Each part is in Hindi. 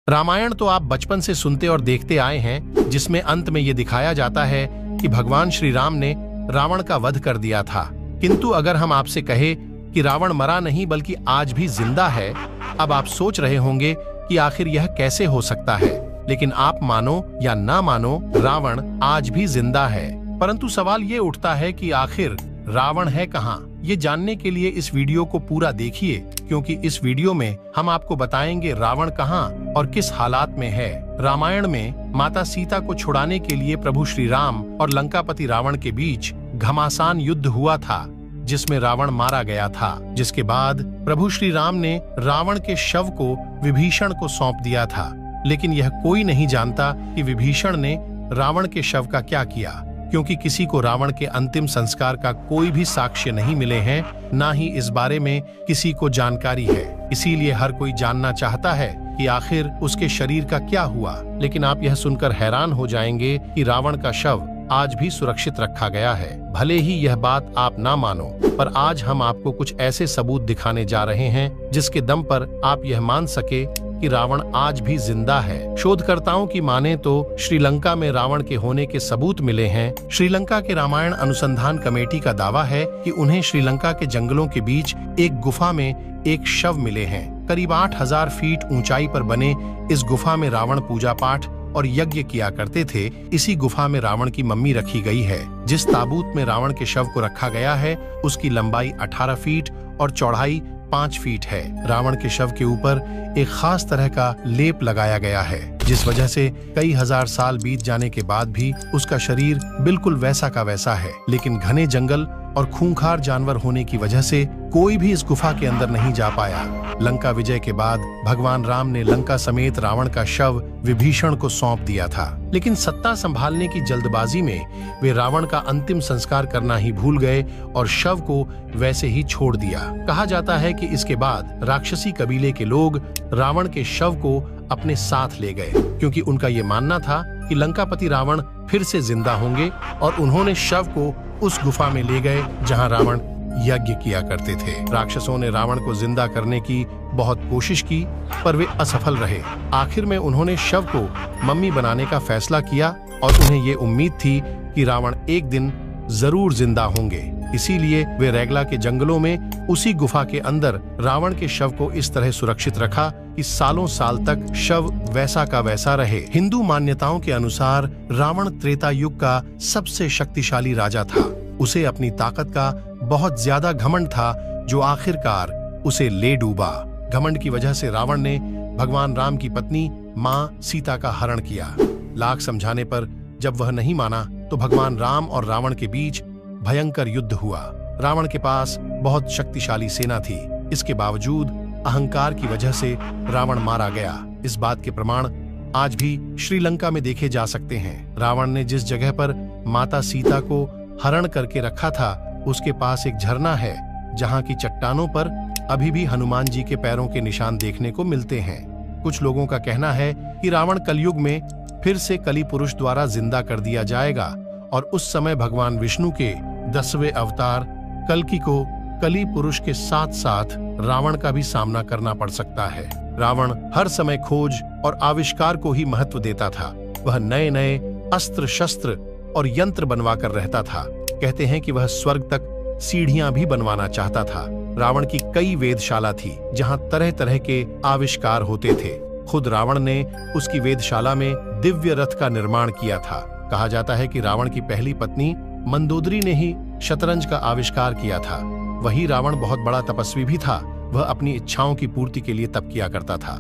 रामायण तो आप बचपन से सुनते और देखते आए हैं, जिसमें अंत में ये दिखाया जाता है कि भगवान श्री राम ने रावण का वध कर दिया था। किंतु अगर हम आपसे कहे कि रावण मरा नहीं बल्कि आज भी जिंदा है, अब आप सोच रहे होंगे कि आखिर यह कैसे हो सकता है। लेकिन आप मानो या ना मानो, रावण आज भी जिंदा है। परंतु सवाल ये उठता है कि आखिर रावण है कहाँ? ये जानने के लिए इस वीडियो को पूरा देखिए, क्योंकि इस वीडियो में हम आपको बताएंगे रावण कहाँ और किस हालात में है। रामायण में माता सीता को छुड़ाने के लिए प्रभु श्री राम और लंकापति रावण के बीच घमासान युद्ध हुआ था, जिसमें रावण मारा गया था। जिसके बाद प्रभु श्री राम ने रावण के शव को विभीषण को सौंप दिया था। लेकिन यह कोई नहीं जानता कि विभीषण ने रावण के शव का क्या किया, क्योंकि किसी को रावण के अंतिम संस्कार का कोई भी साक्ष्य नहीं मिले हैं, ना ही इस बारे में किसी को जानकारी है। इसीलिए हर कोई जानना चाहता है कि आखिर उसके शरीर का क्या हुआ। लेकिन आप यह सुनकर हैरान हो जाएंगे कि रावण का शव आज भी सुरक्षित रखा गया है। भले ही यह बात आप ना मानो, पर आज हम आपको कुछ ऐसे सबूत दिखाने जा रहे हैं जिसके दम पर आप यह मान सके कि रावण आज भी जिंदा है। शोधकर्ताओं की माने तो श्रीलंका में रावण के होने के सबूत मिले हैं। श्रीलंका के रामायण अनुसंधान कमेटी का दावा है कि उन्हें श्रीलंका के जंगलों के बीच एक गुफा में एक शव मिले हैं। करीब 8000 फीट ऊंचाई पर बने इस गुफा में रावण पूजा पाठ और यज्ञ किया करते थे। इसी गुफा में रावण की मम्मी रखी गई है। जिस ताबूत में रावण के शव को रखा गया है, उसकी लंबाई 18 फीट और चौड़ाई 5 फीट है। रावण के शव के ऊपर एक खास तरह का लेप लगाया गया है, जिस वजह से कई हजार साल बीत जाने के बाद भी उसका शरीर बिल्कुल वैसा का वैसा है। लेकिन घने जंगल और खूंखार जानवर होने की वजह से कोई भी इस गुफा के अंदर नहीं जा पाया। लंका विजय के बाद भगवान राम ने लंका समेत रावण का शव विभीषण को सौंप दिया था। लेकिन सत्ता संभालने की जल्दबाजी में वे रावण का अंतिम संस्कार करना ही भूल गए और शव को वैसे ही छोड़ दिया। कहा जाता है कि इसके बाद राक्षसी कबीले के लोग रावण के शव को अपने साथ ले गए, क्योंकि उनका ये मानना था कि लंकापति रावण फिर से जिंदा होंगे, और उन्होंने शव को उस गुफा में ले गए जहां रावण यज्ञ किया करते थे। राक्षसों ने रावण को जिंदा करने की बहुत कोशिश की, पर वे असफल रहे। आखिर में उन्होंने शव को मम्मी बनाने का फैसला किया और उन्हें ये उम्मीद थी कि रावण एक दिन जरूर जिंदा होंगे। इसीलिए वे रैगला के जंगलों में उसी गुफा के अंदर रावण के शव को इस तरह सुरक्षित रखा कि सालों साल तक शव वैसा का वैसा रहे। हिंदू मान्यताओं के अनुसार रावण त्रेता युग का सबसे शक्तिशाली राजा था। उसे अपनी ताकत का बहुत ज्यादा घमंड था, जो आखिरकार उसे ले डूबा। घमंड की वजह से रावण ने भगवान राम की पत्नी मां सीता का हरण किया। लाख समझाने पर जब वह नहीं माना तो भगवान राम और रावण के बीच भयंकर युद्ध हुआ। रावण के पास बहुत शक्तिशाली सेना थी। इसके बावजूद अहंकार की वजह से रावण मारा गया। इस बात के प्रमाण आज भी श्रीलंका में देखे जा सकते हैं। रावण ने जिस जगह पर माता सीता को हरण करके रखा था, उसके पास एक झरना है, जहां की चट्टानों पर अभी भी हनुमान जी के पैरों के निशान देखने को मिलते हैं। कुछ लोगों का कहना है कि रावण कलयुग में फिर से कली पुरुष द्वारा जिंदा कर दिया जाएगा, और उस समय भगवान विष्णु के 10वें अवतार कल्कि को कली पुरुष के साथ साथ रावण का भी सामना करना पड़ सकता है। रावण हर समय खोज और आविष्कार को ही महत्व देता था। वह नए नए अस्त्र शस्त्र और यंत्र बनवा कर रहता था। कहते हैं कि वह स्वर्ग तक सीढ़ियां भी बनवाना चाहता था। रावण की कई वेधशाला थी, जहां तरह तरह के आविष्कार होते थे। खुद रावण ने उसकी वेधशाला में दिव्य रथ का निर्माण किया था। कहा जाता है कि रावण की पहली पत्नी मंदोदरी ने ही शतरंज का आविष्कार किया था। वही रावण बहुत बड़ा तपस्वी भी था। वह अपनी इच्छाओं की पूर्ति के लिए तप किया करता था।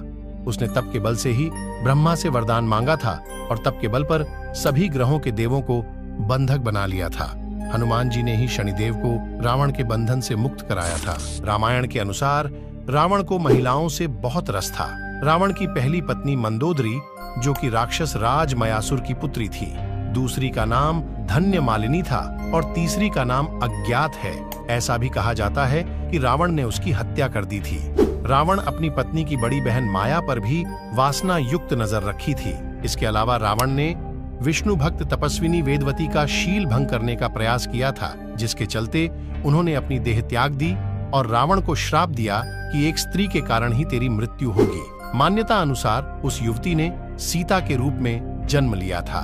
उसने तप के बल से ही ब्रह्मा से वरदान मांगा था, और तप के बल पर सभी ग्रहों के देवों को बंधक बना लिया था। हनुमान जी ने ही शनिदेव को रावण के बंधन से मुक्त कराया था। रामायण के अनुसार रावण को महिलाओं से बहुत रस था। रावण की पहली पत्नी मंदोदरी, जो कि राक्षस राज मयासुर की पुत्री थी, दूसरी का नाम धन्य मालिनी था और तीसरी का नाम अज्ञात है। ऐसा भी कहा जाता है कि रावण ने उसकी हत्या कर दी थी। रावण अपनी पत्नी की बड़ी बहन माया पर भी वासना युक्त नजर रखी थी। इसके अलावा रावण ने विष्णु भक्त तपस्विनी वेदवती का शील भंग करने का प्रयास किया था, जिसके चलते उन्होंने अपनी देह त्याग दी और रावण को श्राप दिया कि एक स्त्री के कारण ही तेरी मृत्यु होगी। मान्यता अनुसार उस युवती ने सीता के रूप में जन्म लिया था।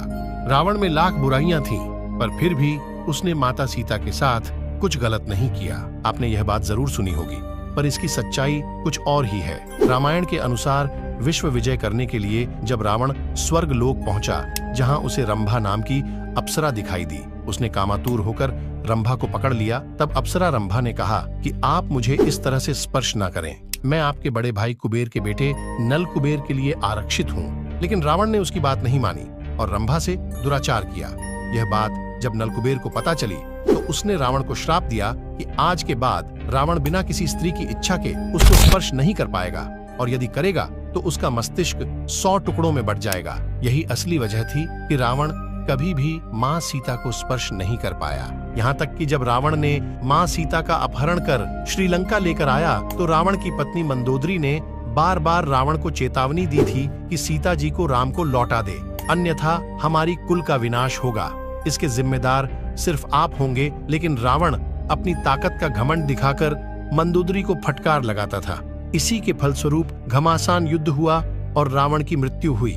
रावण में लाख बुराइयां थीं, पर फिर भी उसने माता सीता के साथ कुछ गलत नहीं किया। आपने यह बात जरूर सुनी होगी, पर इसकी सच्चाई कुछ और ही है। रामायण के अनुसार विश्व विजय करने के लिए जब रावण स्वर्ग लोक पहुंचा, जहां उसे रंभा नाम की अप्सरा दिखाई दी, उसने कामातुर होकर रंभा को पकड़ लिया। तब अप्सरा रंभा ने कहा कि आप मुझे इस तरह से स्पर्श ना करें, मैं आपके बड़े भाई कुबेर के बेटे नल कुबेर के लिए आरक्षित हूँ। लेकिन रावण ने उसकी बात नहीं मानी और रंभा से दुराचार किया। यह बात जब नल कुबेर को पता चली तो उसने रावण को श्राप दिया कि आज के बाद रावण बिना किसी स्त्री की इच्छा के उसको स्पर्श नहीं कर पाएगा, और यदि करेगा तो उसका मस्तिष्क 100 टुकड़ों में बट जाएगा। यही असली वजह थी कि रावण कभी भी माँ सीता को स्पर्श नहीं कर पाया। यहाँ तक कि जब रावण ने माँ सीता का अपहरण कर श्रीलंका लेकर आया तो रावण की पत्नी मंदोदरी ने बार बार रावण को चेतावनी दी थी कि सीता जी को राम को लौटा दे, अन्यथा हमारी कुल का विनाश होगा। इसके जिम्मेदार सिर्फ आप होंगे। लेकिन रावण अपनी ताकत का घमंड दिखाकर मंदोदरी को फटकार लगाता था। इसी के फलस्वरूप घमासान युद्ध हुआ और रावण की मृत्यु हुई।